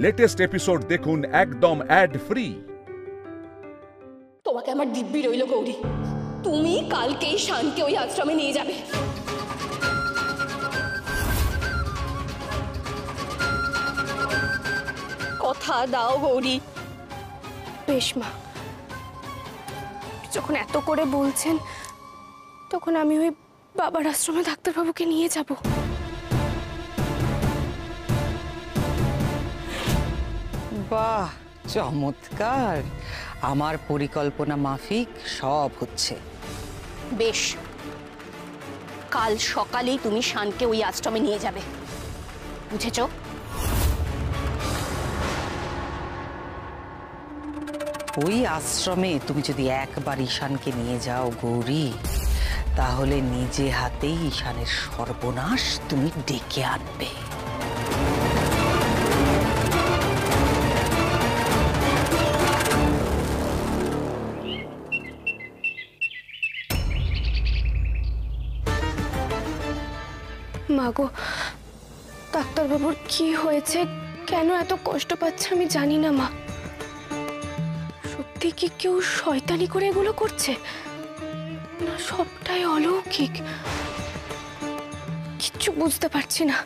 Latest episode দেখুন একদম add free. তোমাকে আমার দিব্যি রইল গৌরী, তুমি কালকেই শানকে ওই আশ্রমে নিয়ে যাবে। কথা দাও গৌরী। বেশ মা, যখন এত করে বলছেন তখন আমি ওই বাবার আশ্রমে ডাক্তারবাবুকে নিয়ে যাব। বাহ, চমৎকার! আমার পরিকল্পনা মাফিক সব হচ্ছে। বেশ, কাল সকালেই তুমি শানকে ওই আশ্রমে নিয়ে যাবে, বুঝেছো? ওই আশ্রমে তুমি যদি একবার ঈশানকে নিয়ে যাও গৌরী, তাহলে নিজে হাতেই ঈশানের সর্বনাশ তুমি ডেকে আনবে। মাগো, ডাক্তারবাবুর কি হয়েছে, কেন এত কষ্ট পাচ্ছে আমি জানি না মা। সত্যি কি কেউ শয়তানি করে এগুলো করছে, না সবটাই অলৌকিক? কিচ্ছু বুঝতে পারছি না,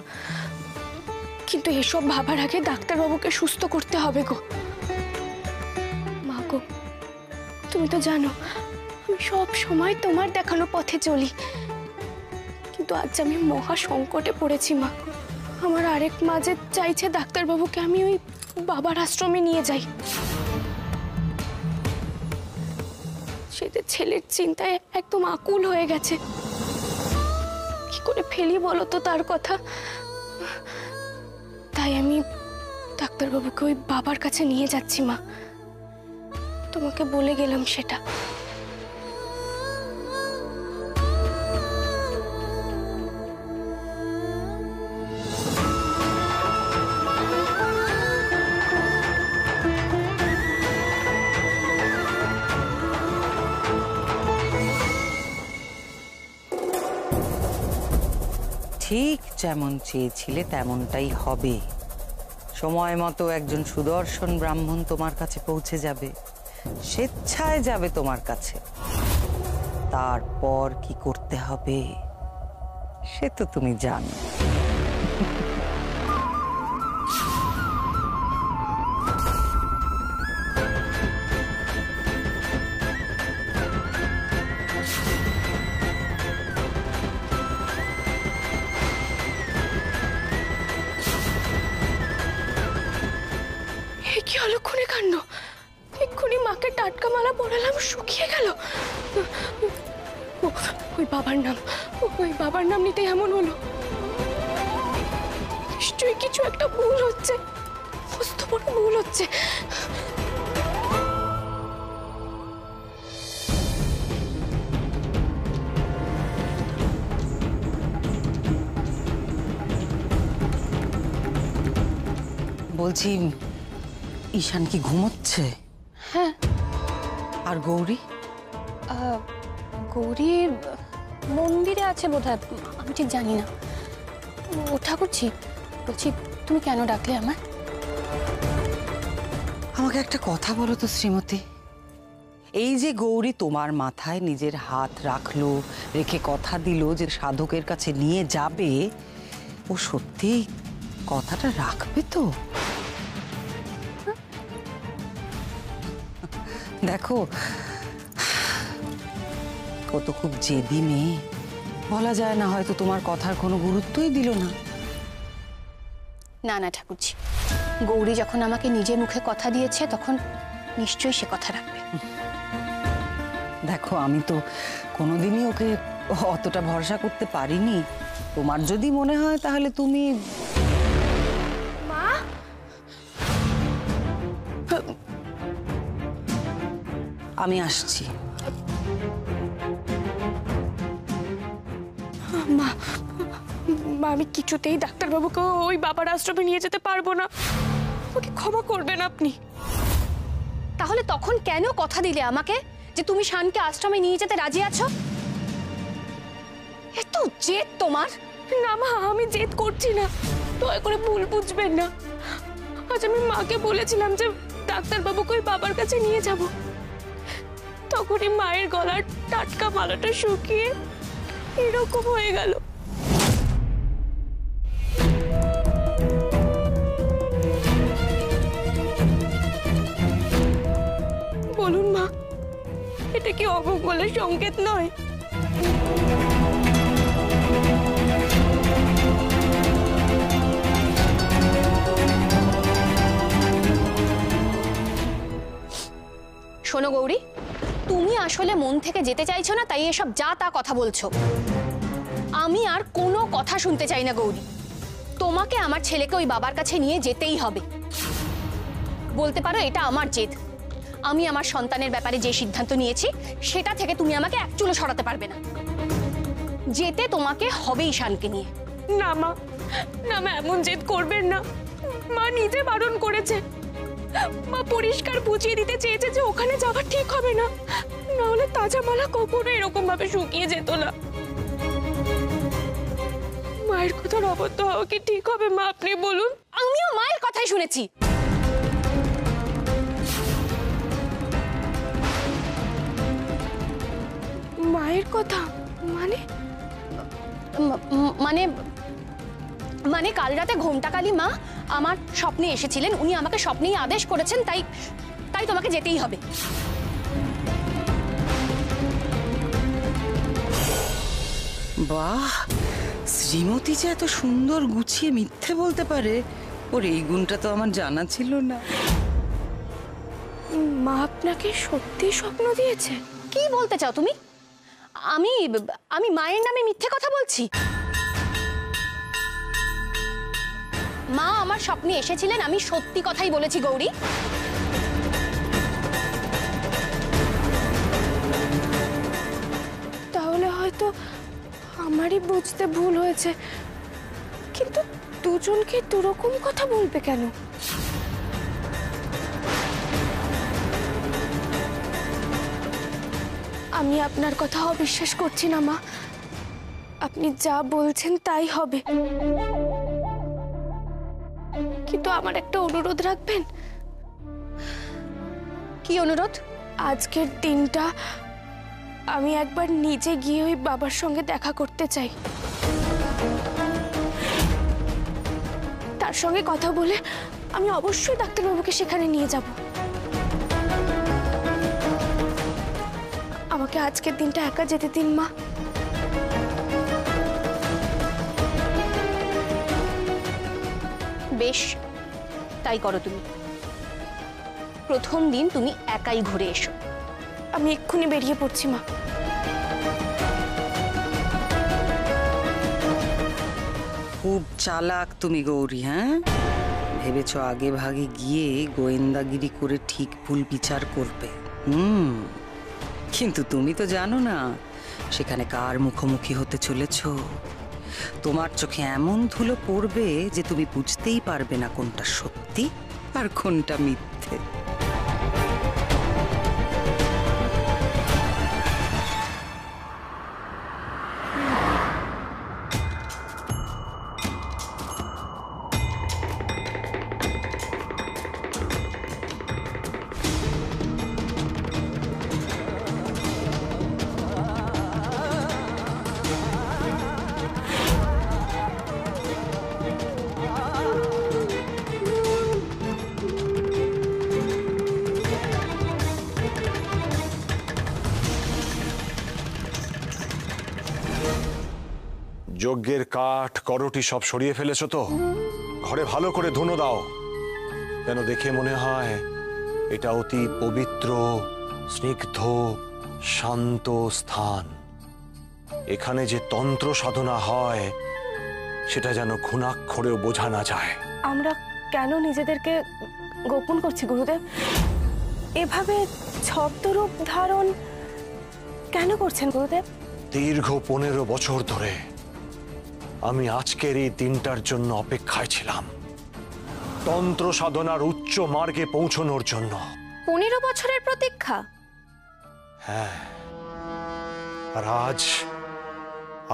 কিন্তু এসব ভাবার আগে ডাক্তারবাবুকে সুস্থ করতে হবে গো। মাগো, তুমি তো জানো আমি সব সময় তোমার দেখানো পথে চলি, কিন্তু আজ আমি মহা সংকটে পড়েছি মা। আমার আরেক মা যে চাইছে ডাক্তারবাবুকে আমি ওই বাবার আশ্রমে নিয়ে যাই। সে যে ছেলের চিন্তায় একদম আকুল হয়ে গেছে, কি করে ফেলি বলো তো তার কথা। তাই আমি ডাক্তারবাবুকে ওই বাবার কাছে নিয়ে যাচ্ছি মা, তোমাকে বলে গেলাম সেটা। ঠিক যেমন চেয়েছিলে তেমনটাই হবে। সময় মতো একজন সুদর্শন ব্রাহ্মণ তোমার কাছে পৌঁছে যাবে, স্বেচ্ছায় যাবে তোমার কাছে। তারপর কি করতে হবে সে তো তুমি জানো। কি অলক্ষণে কাণ্ড! এক্ষুনি মাকে টাটকা মালা পরালাম, শুকিয়ে গেল। ওই বাবার নাম নিতে এমন হলো। নিশ্চয়ই কিছু একটা ভুল হচ্ছে, মস্ত বড় ভুল হচ্ছে। বলছি, ঈশান কি ঘুমোচ্ছে? হ্যাঁ। আর গৌরী? গৌরী মন্দিরে আছে বোধহয়, আমি ঠিক জানি না। ও ঠাকুরজি, বলছি তুমি কেন ডাকলে আমার? আমাকে একটা কথা বলো তো শ্রীমতী, এই যে গৌরী তোমার মাথায় নিজের হাত রাখলো, রেখে কথা দিল যে সাধকের কাছে নিয়ে যাবে, ও সত্যি কথাটা রাখবে তো? দেখো, ও তো খুব জেদি মেয়ে, বলা যায় না হয়তো তোমার কথার কোনো গুরুত্বই দিল না। না না ঠাকুরজি, গৌরী যখন আমাকে নিজে মুখে কথা দিয়েছে তখন নিশ্চয়ই সে কথা রাখবে। দেখো, আমি তো কোনোদিনই ওকে অতটা ভরসা করতে পারিনি। তোমার যদি মনে হয় তাহলে তুমি... মা, আমি আসছি। মা, আমি কিছুতেই ডাক্তারবাবুকে ওই বাবার আশ্রমে নিয়ে যেতে পারবো না। ওকে ক্ষমা করবেন আপনি। তাহলে তখন কেন কথা দিলে আমাকে যে তুমি শানকে আশ্রমে নিয়ে যেতে রাজি আছো? এত জেদ তোমার? না মা, আমি জেদ করছি না, দয়া করে ভুল বুঝবেন না। আজ আমি মাকে বলেছিলাম যে ডাক্তারবাবুকে ওই বাবার কাছে নিয়ে যাব, তখনই মায়ের গলার টাটকা মালাটা শুকিয়ে এরকম হয়ে গেল। বলুন মা, এটা কি অমঙ্গলের সংকেত নয়? শোনো গৌরী, তুমি আসলে মন থেকে যেতে চাইছো না, তাই এসব যা তা কথা বলছো। আমি আর কোনো কথা শুনতে চাই না গৌরী। তোমাকে আমার ছেলেকে ওই বাবার কাছে নিয়ে যেতেই হবে। বলতে পারো এটা আমার জেদ। আমি আমার সন্তানের ব্যাপারে যে সিদ্ধান্ত নিয়েছি সেটা থেকে তুমি আমাকে এক চুলো সরাতে পারবে না। যেতে তোমাকে হবে ঈশানকে নিয়ে। না মা, না মা, এমন জেদ করবেন না। মা নিজে বারণ করেছে। মা পরিষ্কার বুঝিয়ে দিতে চেয়েছে যে ওখানে যাওয়া ঠিক হবে না, না হলে তাজা মালা কখনো এরকম ভাবে শুকিয়ে যেত না। মায়ের কথার অবদ্ধ হওয়া কি ঠিক হবে মা, আপনি বলুন? আমিও মায়ের কথাই শুনেছি। মায়ের কথা মানে? মানে মানে কাল রাতে ঘোমটাকালী মা আমার স্বপ্নে এসেছিলেন। উনি আমাকে স্বপ্নেই আদেশ করেছেন, তাই তাই তোমাকে যেতেই হবে। বাহ, শ্রীমতী যে এত সুন্দর গুছিয়ে মিথ্যে বলতে পারে, ওর এই গুণটা তো আমার জানা ছিল না। মা আপনাকে সত্যি স্বপ্ন দিয়েছে? কি বলতে চাও তুমি? আমি আমি মায়ের নামে মিথ্যে কথা বলছি? মা আমার স্বপ্নে এসেছিলেন, আমি সত্যি কথাই বলেছি গৌরী। তাহলে হয়তো আমারই বুঝতে ভুল হয়েছে, কিন্তু দুজনকে দুরকম কথা বলবে কেন? আমি আপনার কথা অবিশ্বাস করছি না মা। আপনি যা বলছেন তাই হবে, কিন্তু আমার একটা অনুরোধ রাখবেন? কি অনুরোধ? আজকের দিনটা আমি একবার নিজে গিয়ে ওই বাবার সঙ্গে দেখা করতে চাই। তার সঙ্গে কথা বলে আমি অবশ্যই ডাক্তারবাবুকে সেখানে নিয়ে যাব। আমাকে আজকের দিনটা একা যেতে দিন মা। বেশ, তাই করো তুমি। প্রথম দিন তুমি একাই ঘুরে এসো। আমি এক্ষুনি বেরিয়ে পড়ছি মা। খুব চালাক তুমি গৌরী, হ্যাঁ? ভেবেছ আগে ভাগে গিয়ে গোয়েন্দাগিরি করে ঠিক ভুল বিচার করবে। কিন্তু তুমি তো জানো না সেখানে কার মুখোমুখি হতে চলেছ। তোমার চোখে এমন ধুলো পড়বে যে তুমি বুঝতেই পারবে না কোনটা সত্যি আর কোনটা মিথ্যে। যজ্ঞের কাঠ করটি সব সরিয়ে ফেলেছো তো? ঘরে ভালো করে ধুনো দাও, যেন দেখে মনে হয় এটা অতি পবিত্র, স্নিগ্ধ, শান্ত স্থান। এখানে যে তন্ত্র সাধনা হয় সেটা যেন ঘুণাক্ষরেও বোঝা না যায়। আমরা কেন নিজেদেরকে গোপন করছি গুরুদেব? এভাবে ছদ্মরূপ ধারণ কেন করছেন গুরুদেব? দীর্ঘ 15 বছর ধরে আমি আজকের এই দিনটার জন্য অপেক্ষায় ছিলাম, তন্ত্র সাধনার উচ্চ মার্গে পৌঁছানোর জন্য। 15 বছরের প্রতীক্ষা? হ্যাঁ, আর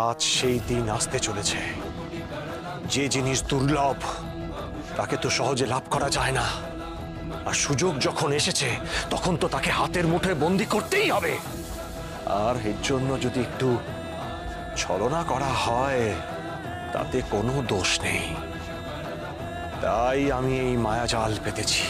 আজ সেই দিন আসতে চলেছে। যে জিনিস দুর্লভ তাকে তো সহজে লাভ করা যায় না, আর সুযোগ যখন এসেছে তখন তো তাকে হাতের মুঠোয় বন্দি করতেই হবে। আর এর জন্য যদি একটু ছলনা করা হয় তাতে কোনো দোষ নেই। তাই আমি এই মায়াজাল পেতেছি।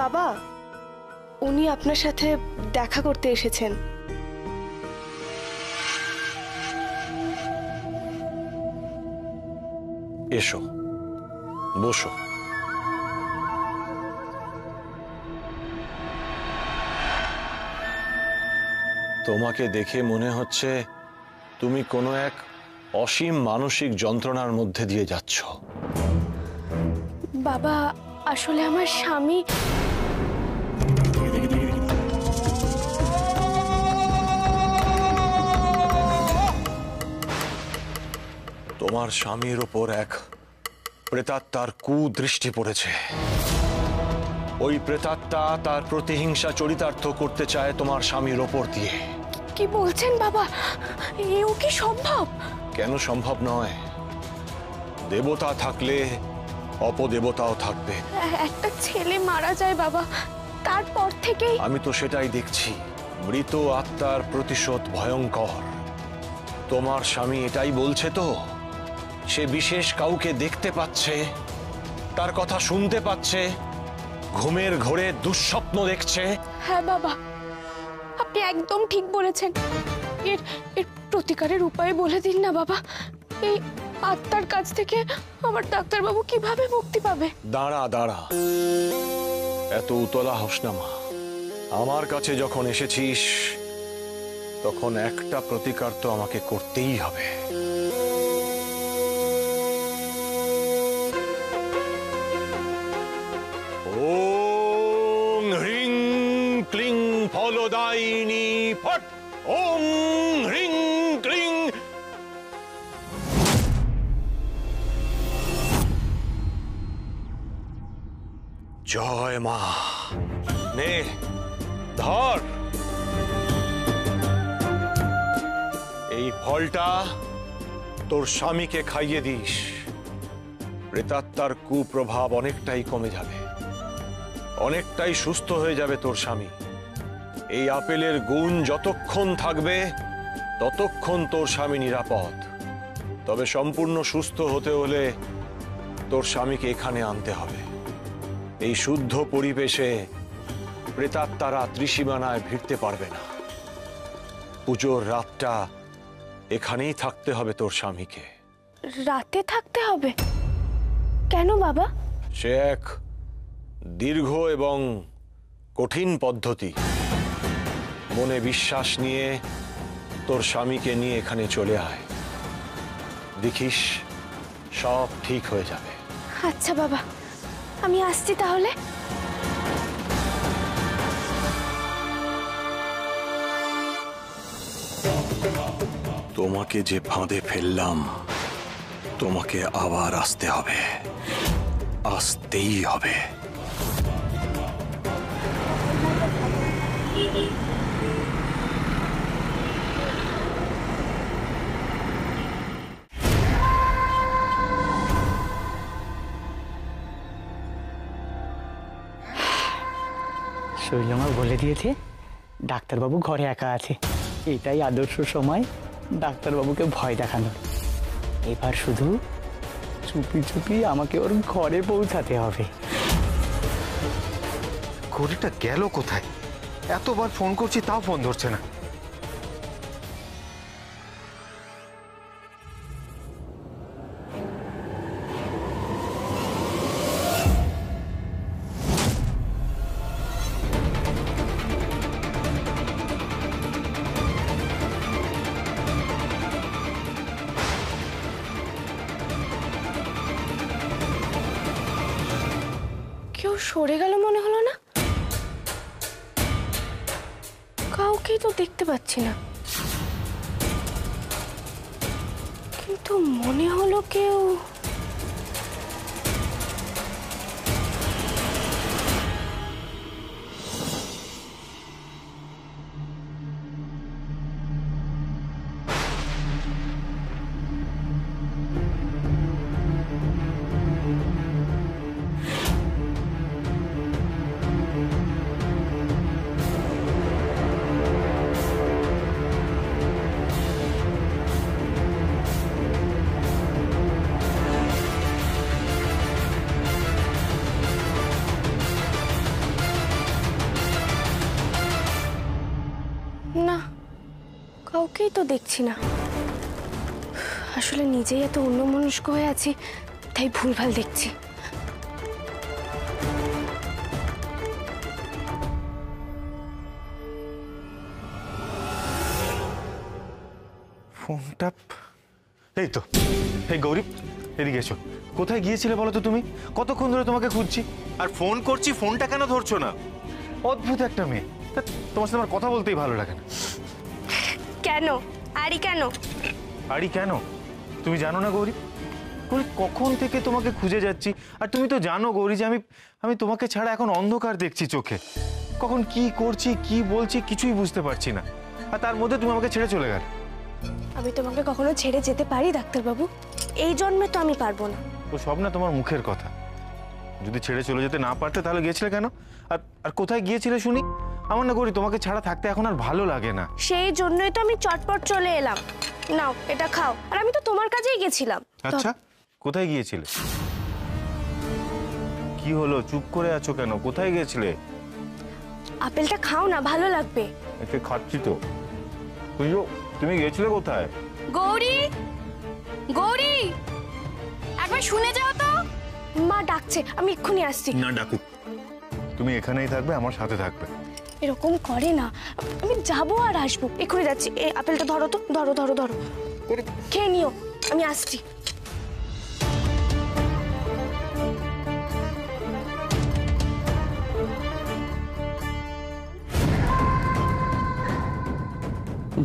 বাবা, উনি আপনার সাথে দেখা করতে এসেছেন। এসো, বসো। তোমাকে দেখে মনে হচ্ছে তুমি কোনো এক অসীম মানসিক যন্ত্রণার মধ্যে দিয়ে যাচ্ছ। বাবা, আসলে আমার স্বামী তোমার স্বামীর ওপর এক প্রেতাত্মার কুদৃষ্টি পড়েছে। ওই প্রেতাত্মা তার প্রতিহিংসা চরিতার্থ করতে চায় তোমার স্বামীর ওপর দিয়ে। কি বলছেন বাবা? এও কি সম্ভব? কেন সম্ভব নয়? দেবতা থাকলে অপদেবতাও থাকবে। একটা ছেলে মারা যায় বাবা, তারপর থেকেই আমি তো সেটাই দেখছি। মৃত আত্মার প্রতিশোধ ভয়ঙ্কর। তোমার স্বামী এটাই বলছে তো? সে বিশেষ কাউকে দেখতে পাচ্ছে, তার কথা শুনতে পাচ্ছে, ঘুমের ঘোরে দুঃস্বপ্ন দেখছে। হ্যাঁ বাবা, আপনি একদম ঠিক বলেছেন। এর এর প্রতিকারের উপায় বলে দিন না বাবা। এই আত্মার কাছ থেকে আমার ডাক্তারবাবু কিভাবে মুক্তি পাবে? দাঁড়া দাঁড়া, এত উতলা হোস না মা। আমার কাছে যখন এসেছিস তখন একটা প্রতিকার তো আমাকে করতেই হবে। ওং হ্রিং ক্লিং ফলদায়িনী ফট। ওং হ্রিং ক্লিং। জয় মা। নে ধর, এই ফলটা তোর স্বামীকে খাইয়ে দিস। প্রেতাত্মার কুপ্রভাব অনেকটাই কমে যাবে, অনেকটাই সুস্থ হয়ে যাবে তোর স্বামী। এই আপেলের গুণ যতক্ষণ থাকবে ততক্ষণ তোর স্বামী নিরাপদ। তবে সম্পূর্ণ সুস্থ হতে হলে তোর স্বামীকে এখানে আনতে হবে। এই শুদ্ধ পরিবেশে প্রেতাত্মারা ত্রিসীমানায় ভিড়তে পারবে না। পুজোর রাতটা এখানেই থাকতে হবে তোর স্বামীকে। রাতে থাকতে হবে কেন বাবা? সে এক দীর্ঘ এবং কঠিন পদ্ধতি। মনে বিশ্বাস নিয়ে তোর স্বামীকে নিয়ে এখানে চলে আয়, দেখিস সব ঠিক হয়ে যাবে। আচ্ছা বাবা, আমি আসছি তাহলে। তোমাকে যে ফাঁদে ফেললাম তোমাকে আবার আসতে হবে, আসতেই হবে। শৈলমা বলে দিয়েছে ডাক্তারবাবু ঘরে একা আছে। এটাই আদর্শ সময় ডাক্তারবাবুকে ভয় দেখানোর। এবার শুধু চুপি চুপি আমাকে ওর ঘরে পৌঁছাতে হবে। ঘড়িটা গেল কোথায়? এতবার ফোন করছি তাও ফোন ধরছে না। কেউ সরে গেল মনে হলো না? কাউকেই তো দেখতে পাচ্ছি না, কিন্তু মনে হলো কেউ। না, কাউকেই তো দেখছি না। আসলে নিজেই এত অন্যমনস্ক হয়ে আছি, তাই ভুলভাল দেখছি। ফোনটা এই তো। এই গৌরী, এদিকে এসো। কোথায় গিয়েছিলে বলো তো তুমি? কতক্ষণ ধরে তোমাকে খুঁজছি, আর ফোন করছি, ফোনটা কেন ধরছো না? অদ্ভুত একটা মেয়ে। তোমার সাথে আমার কথা বলতেই ভালো লাগে না। কেন? আরি কেন? আরি কেন? তুমি জানো না গৌরী? গৌরী, কখন থেকে তোমাকে খুঁজে যাচ্ছি, আর তুমি তো জানো গৌরী যে আমি তোমাকে ছাড়া এখন অন্ধকার দেখছি চোখে। কখন কি করছি, কি বলছি, কিছুই বুঝতে পারছি না। আর তার মধ্যে তুমি আমাকে ছেড়ে চলে গেলে। আমি তোমাকে কখনো ছেড়ে যেতে পারি ডাক্তারবাবু? এই জন্মে তো আমি পারবো না। ও সব না তোমার মুখের কথা। যদি ছেড়ে চলে যেতে না পারতে তাহলে গিয়েছিলে কেন? আর কোথায় গিয়েছিলে শুনি? আমার না গৌরী, তোমাকে ছাড়া থাকতে এখন আর ভালো লাগে না। সেই জন্যই তো আমি চটপট চলে এলাম। নাও এটা খাও। আর আমি তো তোমার কাছেই গেছিলাম। আচ্ছা, কোথায় গিয়েছিলে? কি হলো, চুপ করে আছো কেন? কোথায় গিয়েছিলে? আপেলটা খাও না, ভালো লাগবে। একে খাচ্ছি তো। তুমি গিয়েছিলে কোথায়? গৌরী, গৌরী, একবার শুনে যাও তো। মা ডাকছে, আমি এক্ষুনি আসছি। না ডাকুক, তুমি এখানেই থাকবে, আমার সাথে থাকবে। এরকম করে না, আমি যাবো আর আসবো। এক্ষুনি যাচ্ছি। এই আপেলটা ধরো তো, ধরো ধরো ধরো, খেয়ে নিও, আমি আসছি।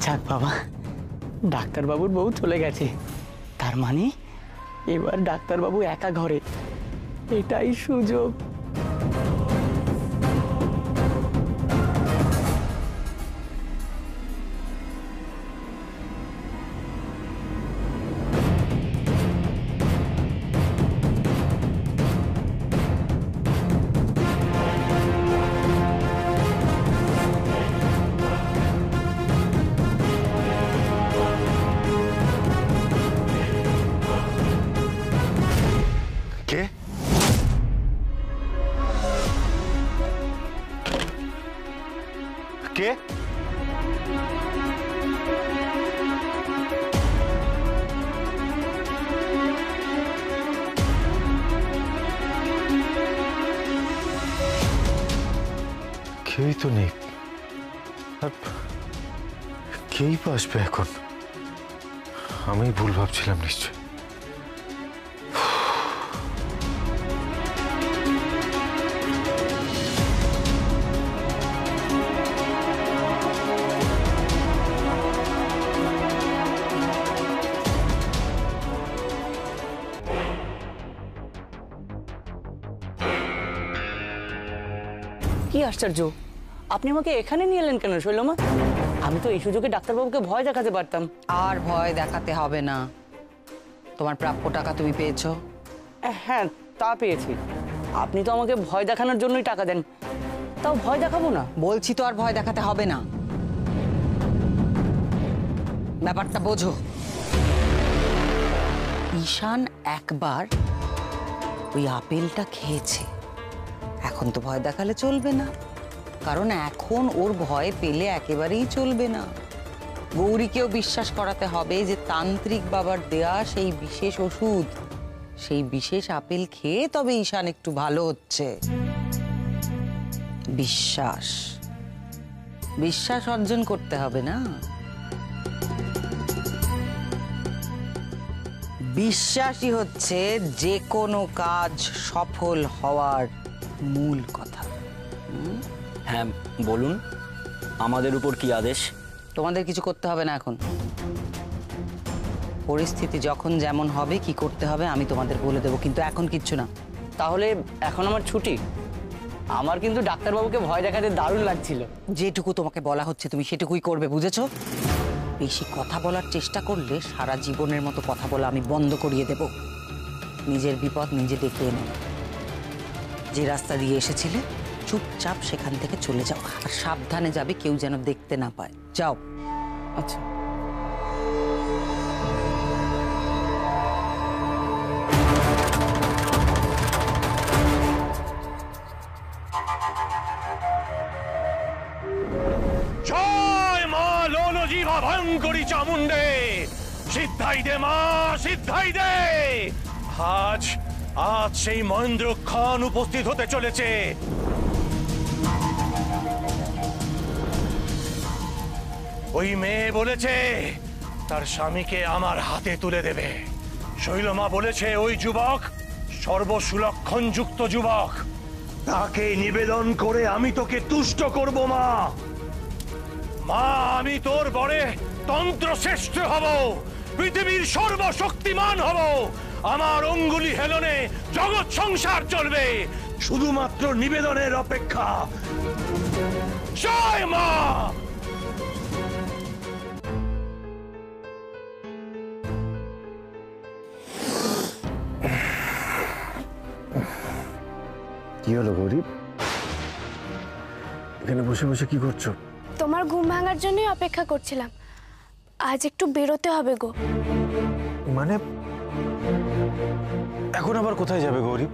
যাক বাবা, ডাক্তারবাবুর বউ চলে গেছে, তার মানে এবার ডাক্তারবাবু একা ঘরে। এটাই সুযোগ। কে? কে? কেউই তো নেই। আর কেই বা আসবে এখন? আমি ভুল ভাবছিলাম নিশ্চয়। কি আশ্চর্য, আপনি আমাকে এখানে নিয়ে এলেন কেন শৈলমা? আমি তো এই সুযোগে ডাক্তারবাবুকে ভয় দেখাতে পারতাম। আর ভয় দেখাতে হবে না। তোমার প্রাপ্য টাকা তুমি পেয়েছো। হ্যাঁ, তা পেয়েছি। আপনি তো আমাকে ভয় দেখানোর জন্যই টাকা দেন, তাও ভয় দেখাবো না? বলছি তো আর ভয় দেখাতে হবে না। ব্যাপারটা বোঝো। ঈশান একবার ওই আপেলটা খেয়েছে, এখন তো ভয় দেখালে চলবে না, কারণ এখন ওর ভয় পেলে একেবারেই চলবে না। গৌরীকেও বিশ্বাস করাতে হবে যে তান্ত্রিক বাবার দেয়া সেই বিশেষ ওষুধ, সেই বিশেষ আপেল খেয়ে তবে ঈশান একটু ভালো হচ্ছে। বিশ্বাস বিশ্বাস অর্জন করতে হবে না? বিশ্বাসই হচ্ছে যে কোনো কাজ সফল হওয়ার মূল কথা। হ্যাঁ বলুন। আমাদের উপর কি আদেশ? তোমাদের কিছু করতে হবে না এখন। পরিস্থিতি যখন যেমন হবে কি করতে হবে আমি তোমাদের বলে দেবো, কিন্তু এখন কিচ্ছু না। তাহলে এখন আমার ছুটি? আমার কিন্তু ডাক্তারবাবুকে ভয় দেখাতে দারুণ লাগছিল। যেটুকু তোমাকে বলা হচ্ছে তুমি সেটুকুই করবে, বুঝেছো? বেশি কথা বলার চেষ্টা করলে সারা জীবনের মতো কথা বলা আমি বন্ধ করিয়ে দেব। নিজের বিপদ নিজে ডেকে এনে, যে রাস্তা দিয়ে এসেছিলে চুপচাপ সেখান থেকে চলে যাও, আর সাবধানে যাবে, কেউ যেন দেখতে না পায়। যাও। আচ্ছা। জয় মা লোলজিভা ভয়ঙ্করী চামুণ্ডে, সিদ্ধাই দে মা, সিদ্ধাই দে। আজ আজ সেই মহেন্দ্র খান উপস্থিত হতে চলেছে। ওই মেয়ে বলেছে তার স্বামীকে আমার হাতে তুলে দেবে। শৈলমা বলেছে ওই যুবক সর্বসুলক্ষণ যুক্ত যুবক, তাকে নিবেদন করে আমি তোকে তুষ্ট করব মা। মা, আমি তোর বরে তন্ত্র শ্রেষ্ঠ হব, পৃথিবীর সর্বশক্তিমান হব। আমার অঙ্গুলি হেলনে জগৎ সংসার চলবে, শুধুমাত্র নিবেদনের অপেক্ষা। জয় মা। কি হলো গৌরী? এখানে বসে বসে কি করছো? তোমার ঘুম ভাঙার জন্যই অপেক্ষা করছিলাম। আজ একটু বেরোতে হবে গো। মানে এখন আবার কোথায় যাবে গৌরী?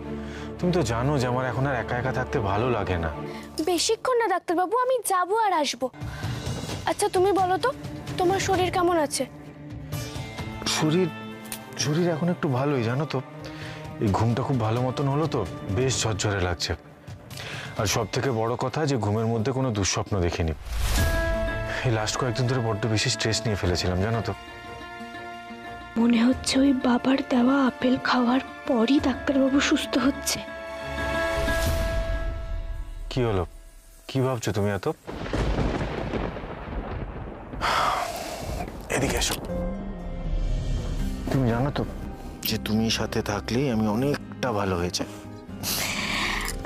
তুমি তো জানো যে আমার এখন আর একা একা থাকতে ভালো লাগে না। বেশিক্ষণ না ডাক্তারবাবু, আমি যাবো আর আসবো। আচ্ছা তুমি বলো তো, তোমার শরীর কেমন আছে? শরীর শরীর এখন একটু ভালোই, জানো তো। এই ঘুমটা খুব ভালো মতন হলো তো, বেশ ঝরঝরে লাগছে। আর সব থেকে বড় কথা যে ঘুমের মধ্যে কোনো দুঃস্বপ্ন দেখিনি। এই লাস্ট কয়েকদিন ধরে বড্ড বেশি স্ট্রেস নিয়ে ফেলেছিলাম, জানো তো। মনে হচ্ছে ওই বাবার দেওয়া আপেল খাওয়ার পরই ডাক্তারবাবু সুস্থ হচ্ছে। কি হলো? কি ভাবছো তুমি এত? এদিকে এসো। তুমি জানো তো যে তুমি সাথে থাকলেই আমি অনেকটা ভালো হয়েছে।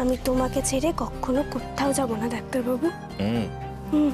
আমি তোমাকে ছেড়ে কখনো কোথাও যাব না ডাক্তারবাবু। হুম।